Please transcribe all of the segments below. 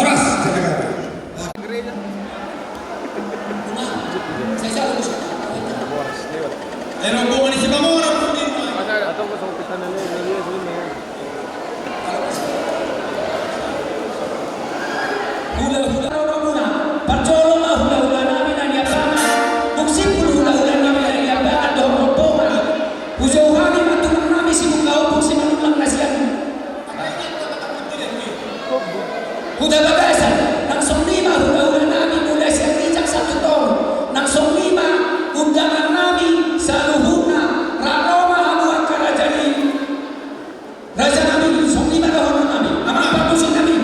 Oras. May rombongan ni si Pamora. Atau ko sa umpisa na niya. Hula-hula muna. Percolong hula-hula namin ang yabangan. Muksipul hula-hula namin ang yabangan. Dohong-dohong. Hujauhani matulong namin si Mungkau si manulang nasiyan. Huda bagasan. Nang songlima hula-hula namin mula siya rijak sa tutong. Nang songlima undangan namin sa luhuna. Raroma hamuang karajani. Raja namin songlima dohon namin. Amang pamusin namin.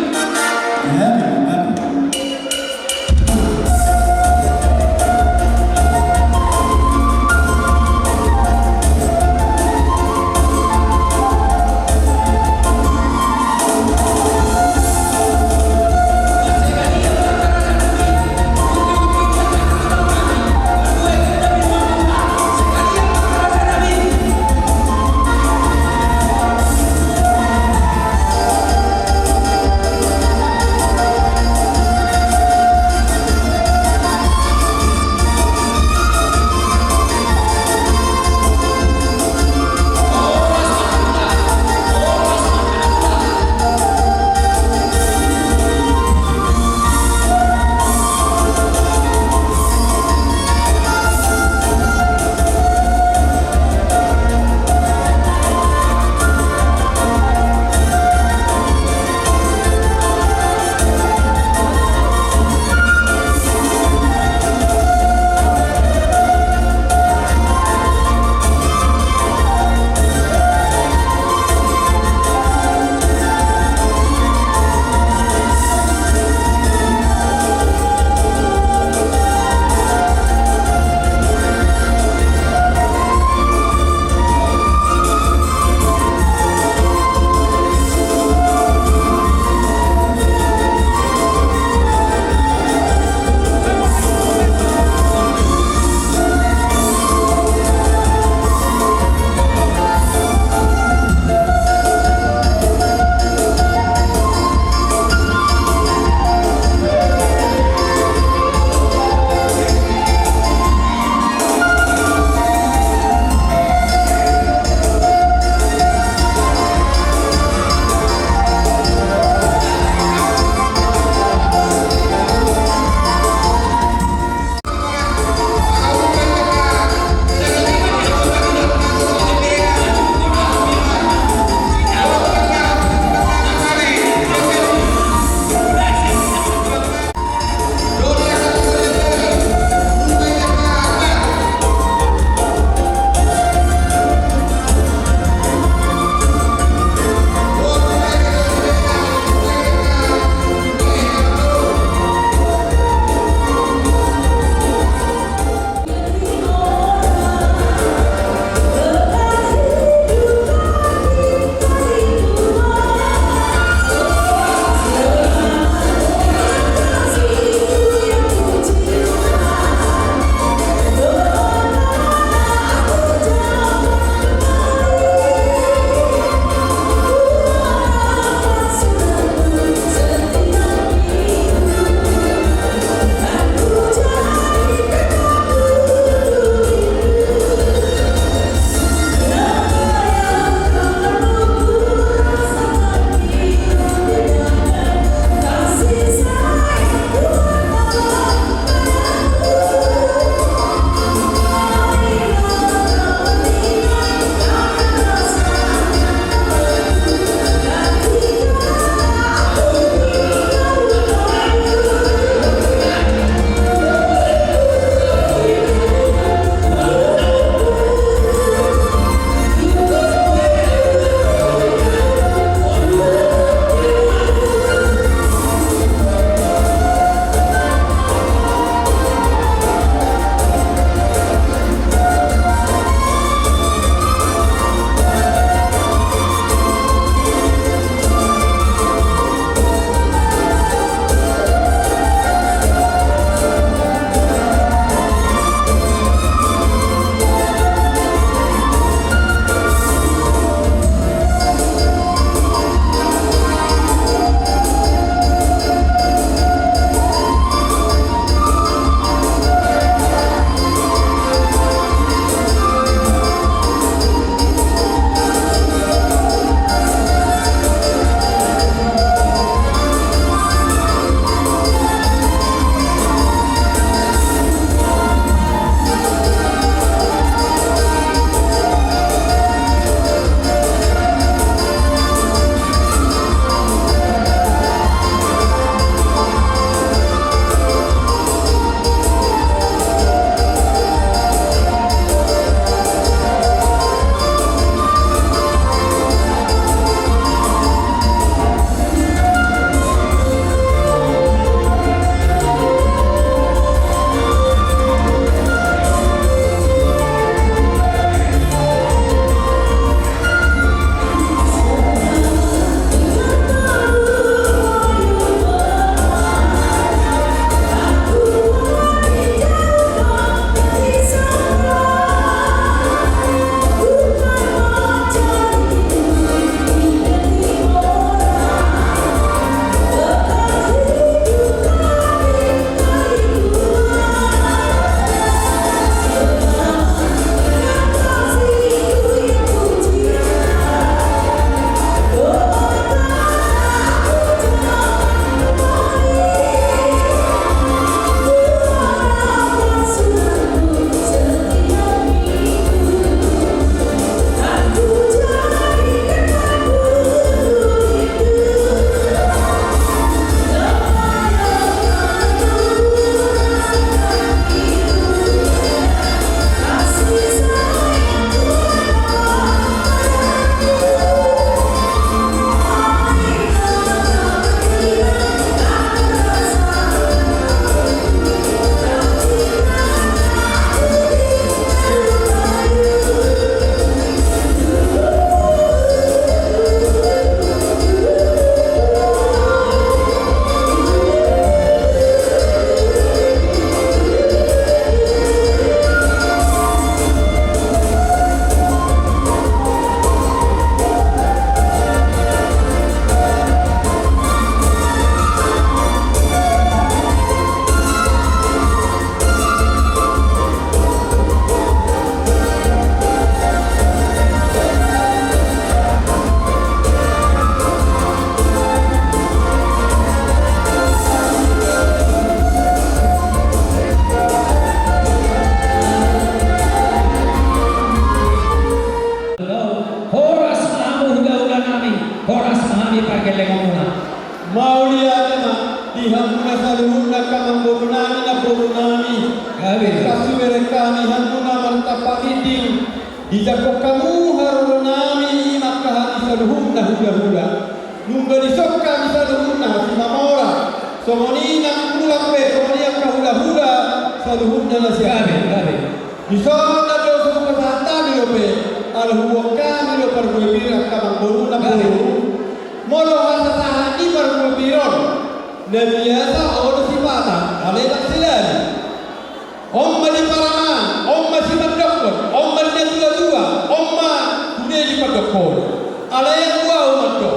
hanguna saluhuna kamang borunami na borunami. Kasuberekani hanguna martapakiti. Dijako kamu harunami makahati saluhuna hula-hula. Nungganisok kami saluhuna si mamora. Somoni nang pulang be, somoni ang kahula-hula saluhuna na siya. Isong na doon sa pasahata nilo be. Alhuwag kami lo parbuibira kamang boruna boru. Molo hasasahan di parbuibiron. Nabiyasa o sipata, aletak silan. Om mali paraman, om masih mendokter, om mali dua-dua, om ma kude di padokor. Alayan dua umat do.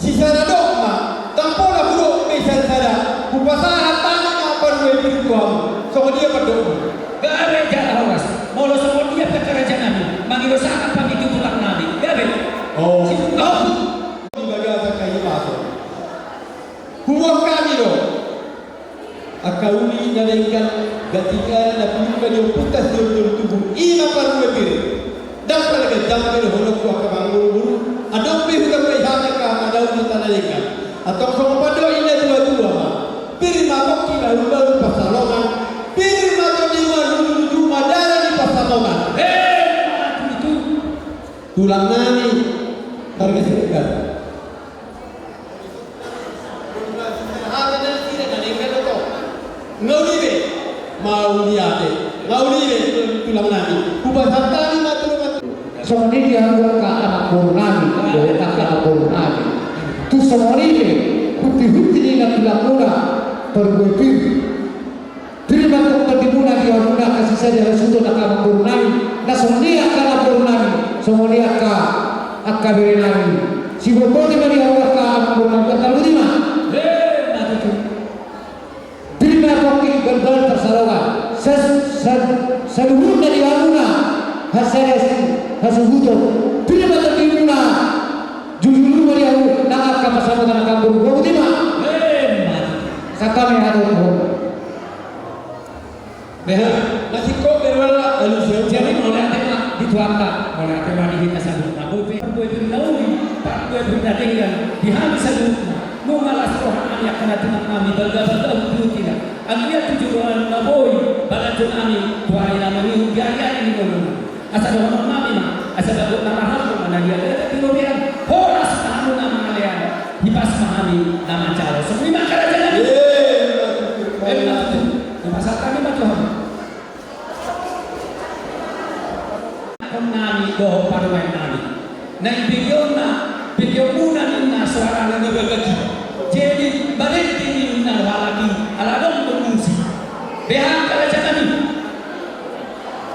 Sisara dokma, tampola buruk misal sada. Kupasahan tangan apa parbuibir tuam. So dia padokor. Gawe jala awas. Molo semua dia ke kerajaan Nabi. Mangiro sangat pagi tutulak Nabi. Gawe. Oh. Di bagasa kayu masuk. Huwag kami do. Akauli nalaikan gatikan na pinuka yung putas yung tubuh. Ima parwebir. Dapat lagi dampir hulog ko akabanguru. Adong pihuga pa ihana ka madaw na tanalikan. Atong kumpado ina dua-dua ma. Pirma ko kinahubaru pasalongan. Pirma ko diwa lulu madara di pasalongan. Itu Tulang nani. Harga sekitar. Ngaulibe mauliate tulang nani kubasatani matulungan Somoni dia ka anak borunami, ka anak borunami. Tu somoni huti ni na tulang perbuati. Terima tok kadimuna dia muna kasih saja sudah nak anak borunami. Na somoni ka anak borunami, somoni ka berenami. Si boponi mari awak ka anak borunami kalau di mana? Terima koki berbal tersalawat. Seluruh dari aluna hasil hujan. Terima tertimuna. Jujur dari aku nak apa sama dengan kampung. Kau terima? Sakame ada tu. Beha nasi kau berwala alusian. jadi mulai tema dituangkan, mulai tema dihina sabutna. Boy nauli, pak boy berdadengan dihabis sabutna. Numalas rohan yang kena tenang kami bergabung tidak. Anglia tujuan naboy balatun kami tuari nama ni biaya ini dulu. Asal orang kami mah, asal dapat nama harum mana dia ada tirobian. Horas tahu nama kalian. Hipas kami nama calo. Semua kerajaan ini. Betul. Masa kami macam. Kami doh parwen kami. Nah bigyon muna na suara na nagagati. Jadi balik ini na lagi aladong pengungsi. Behang kerajaan ini.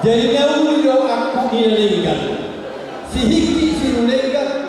Jadi nauli do aku nilaikan. Si hiki si nulaikan.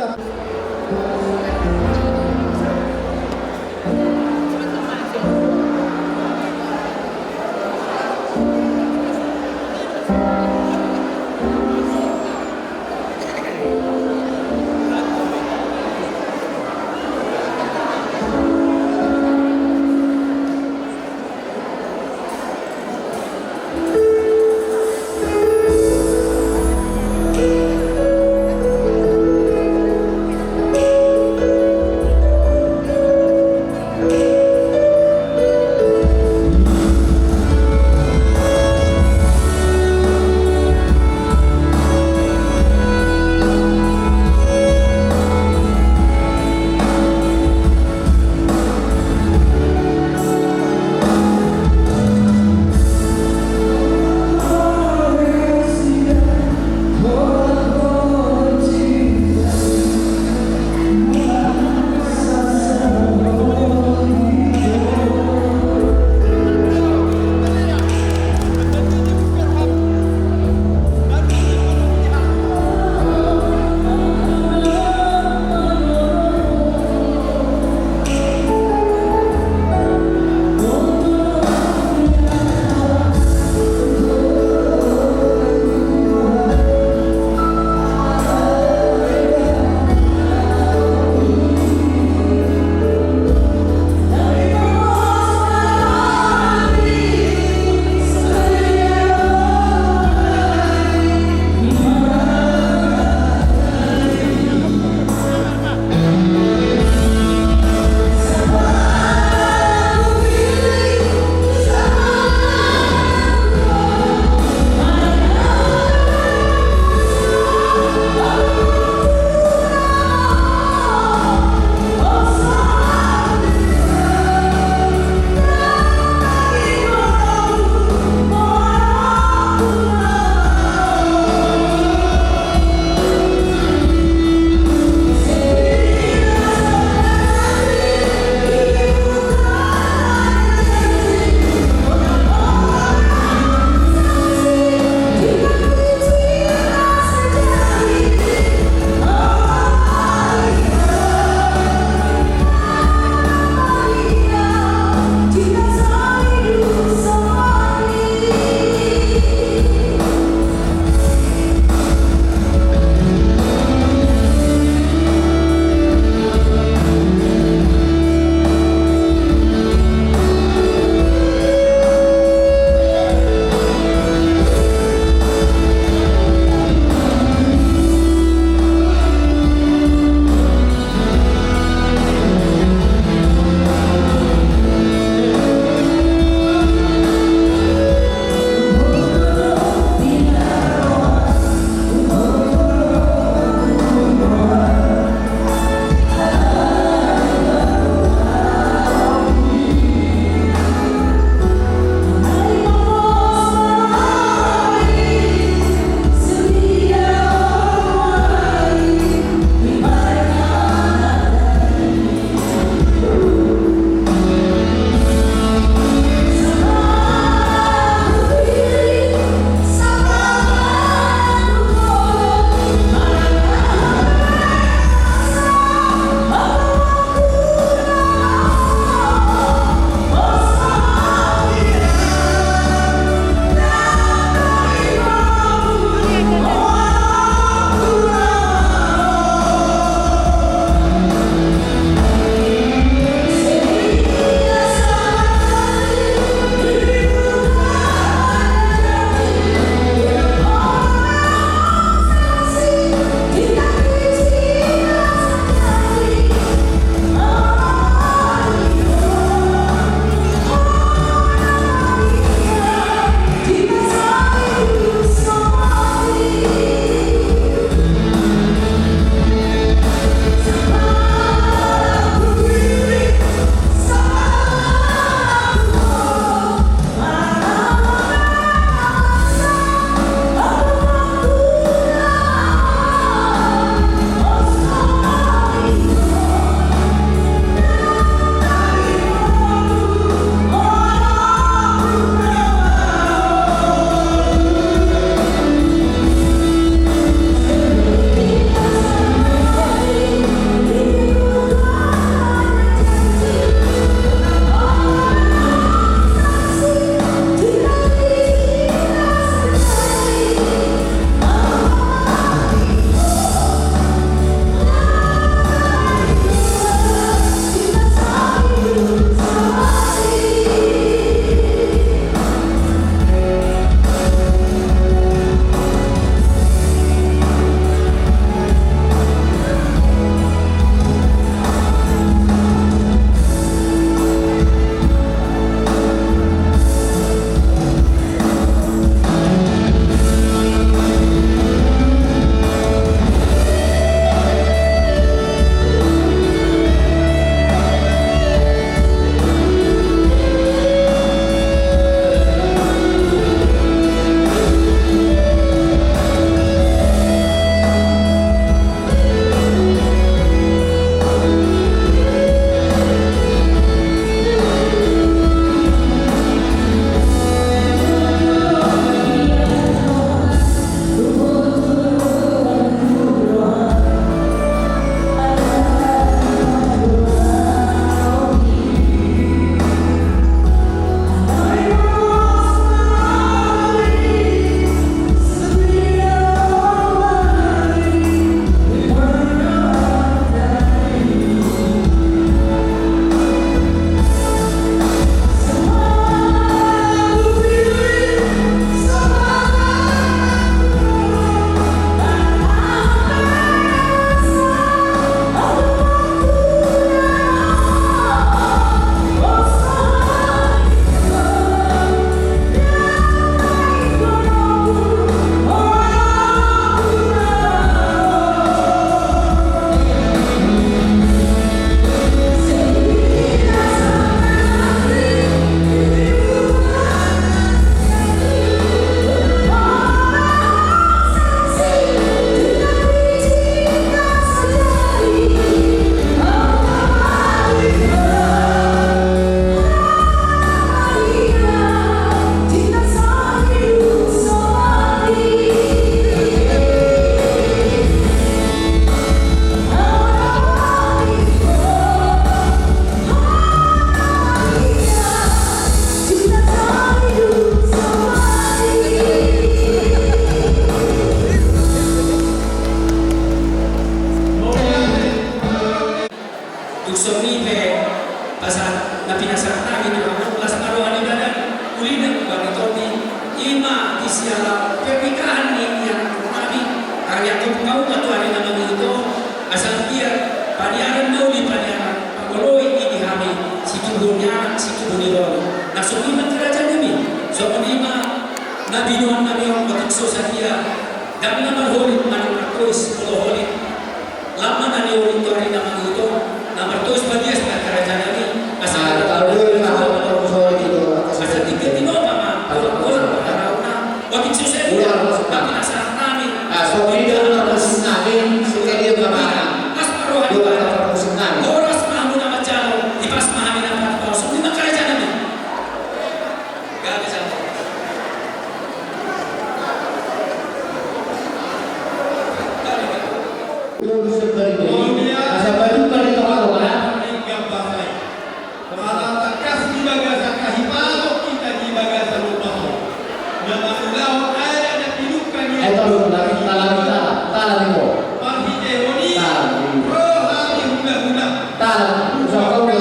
situ buniro. Nah sumima kerajaan ini, sumima Nabi Nuh Nabi Muhammad Matikso Sakia, kami nama holit manufakturis puluh holit. Lama nani holit hari nama itu, nama terus bagian kerajaan ini. Asal Kalau dia nama profesor itu, asal tiga tino mama, orang waktu susah tapi asal kami. so dia orang musim suka dia kemana? Mas Maroha Dia orang musim Oras mahu nama jauh, ipas mahami nama kau semua kerajaan ini. Gak bisa. Itu bisa beri. Asal baju pada orang orang. Itu tanah itu.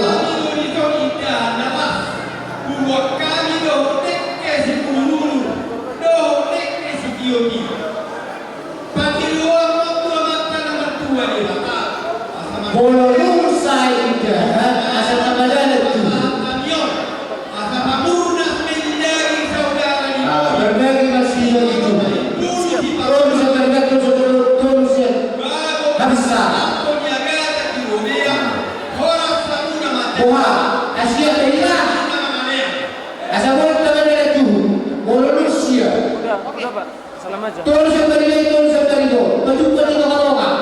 Bololusai idahat asal namanya itu. Berbagi masih itu. Kalau bisa bergantung terus ya. Habis Boha, Asia Tengah. Asal boleh teman itu. Bolo lusia. Udah Pak, salam aja. Terus yang beri itu. Baju beri itu kalau nggak.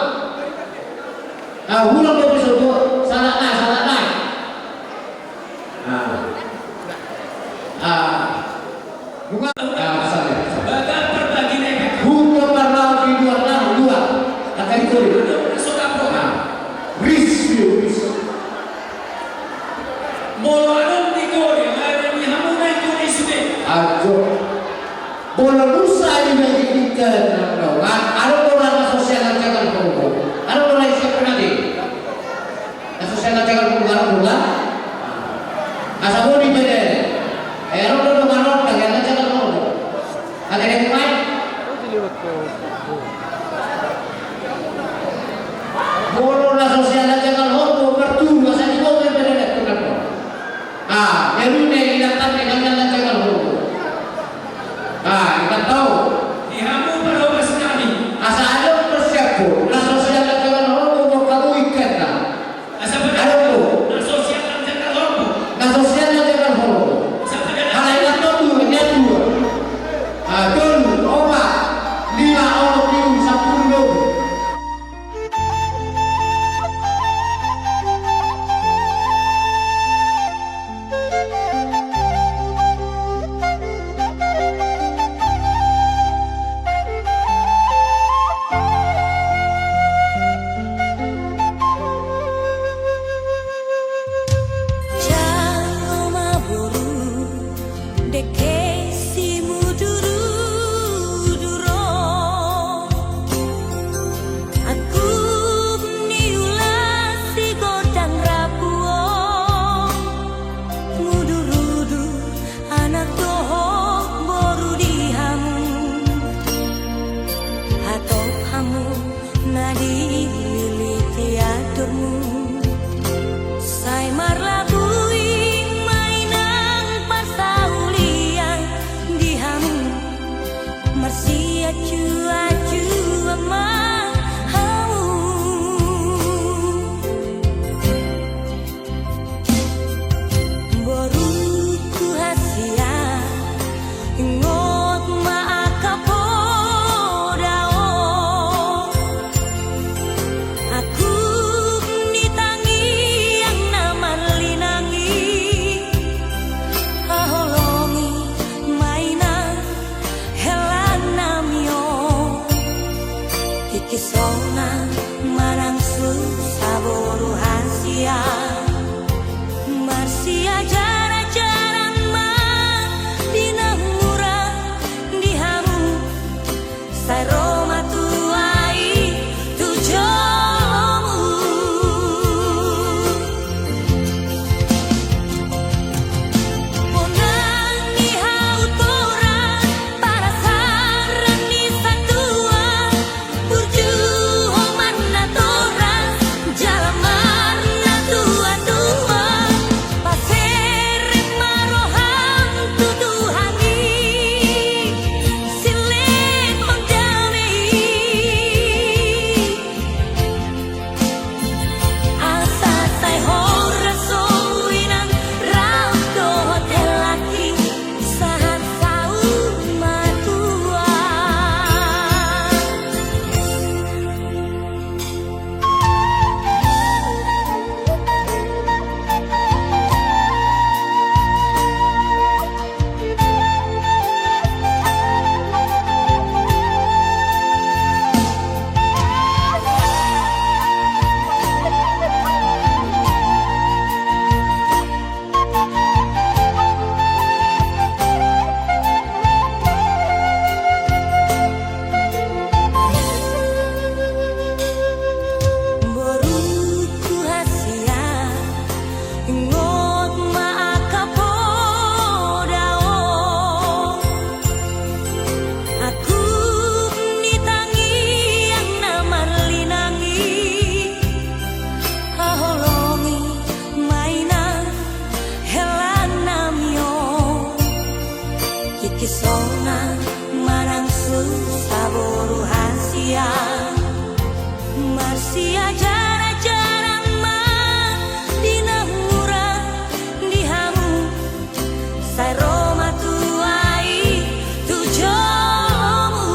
Nah, ulang dia besok salah naik. Bukan. Misalnya. Bagan berbagi negara. Hukum pernah di dua. Akan itu. Suka program. Review. Molanon di kore, lain di hamuna itu di sini. Ajo. Bola lusa juga dikikan. Ada orang sosial yang jangan berhubung. Ada orang yang siapa nanti? Sosial yang jangan berhubung. Asal boleh dijadikan. Ada orang yang jangan berhubung. Ada yang main. Oh, diliwat ko. Bola sosial yang jangan berhubung. Berturu. Asal di bawah yang beda. Jadi ini datang dengan yang jangan berhubung. Kita tahu. Di hamu pada obat kami. Asal ada persiapkan. Nah sosial yang jangan berhubung. Kamu ikan lah. Asal pada Ada tu. nah sosial yang jangan hormat. Nah sosial yang jangan berhubung. Asal pada Kalau ingat tu dia dua. Dulu obat 5 orang minum 10. pesona marang sabor hasia Marsia jarang-jarang mah dinahura dihamu Sai Roma tuai tujomu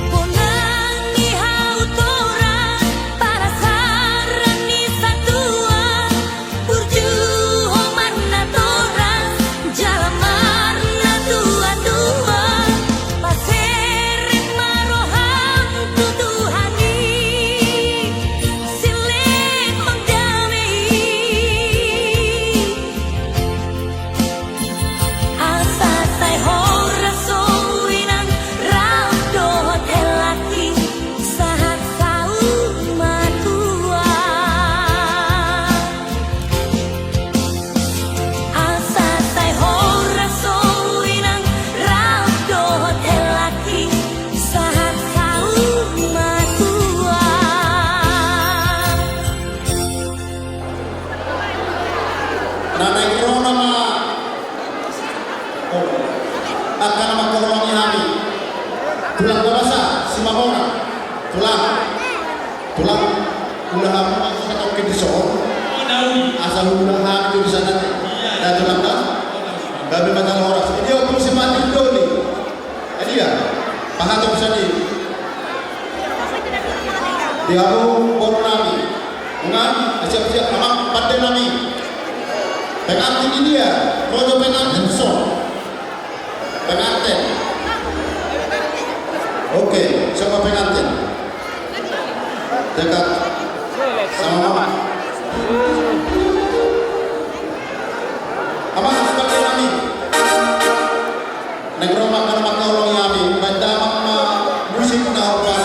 Ponang ni hautora para saran ni satua Burju homan na tora jalamar na tua-tua Paseren maroham tutuhani Silek magdamai Asa say hora soinang raudo hotel laki Sahat sau matua Asa say hora soinang raudo hotel laki Sahat sau matua Nanay Corona ma akan makolongi kami tulang babasa si Mahona tulang ulah apa masuk ke toko di soal asal ulah hak itu di sana dan tulang dah babi makan orang jadi aku mesti mati dulu jadi ya pahat aku sini dia aku baru nami bunga siap-siap amak pandai nami pengantin ini dia rojo pengantin so pengantin oke siapa pengantin dekat sama mama amak sebagai nami negro makan makan orang yami benda mama musik na apa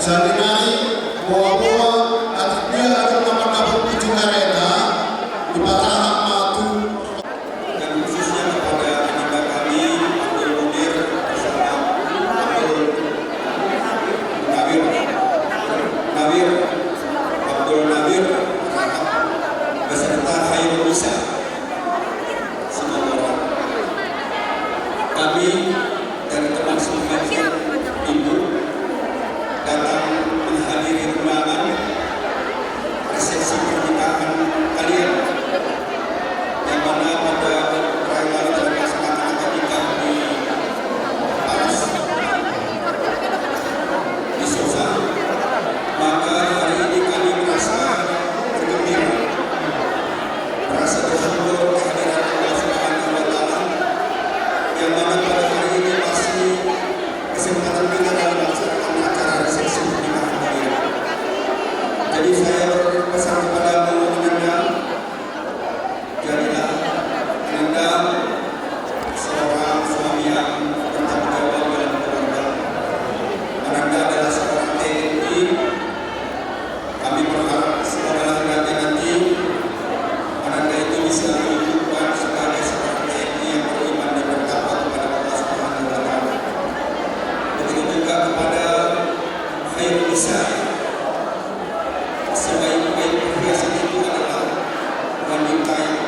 Sandinari, bawa-bawa, at dia akan mengabut tujuh kereta di Patahak Matu. Dan khususnya kepada anak kami Abdul Munir bersama Abdul Nawir beserta Khairul Nisa semua orang. Kami dari teman semuanya Ibu datang menghadiri undangan resepsi pernikahan kalian yang mana pada hari lalu telah melaksanakan akad nikah di Palas di Sosa. Maka hari ini kami merasa bergembira, merasa bersyukur kehadiran Allah Subhanahu wa Ta'ala yang mana pada hari ini masih kesempatan kita dalam melaksanakan acara resepsi pernikahan kalian. Jadi saya berpesan kepadamu Ananda, jadilah Ananda seorang suami yang bertanggung jawab dalam keluarga. Ananda adalah seorang TNI. Kami berharap semoga nanti Ananda itu bisa menunjukkan sebagai seorang TNI yang beriman dan bertakwa kepada Allah Subhanahu wa Ta'ala. Begitu juga kepada Khairul Nisa. Sebaik-baik perhiasan itu adalah wanita yang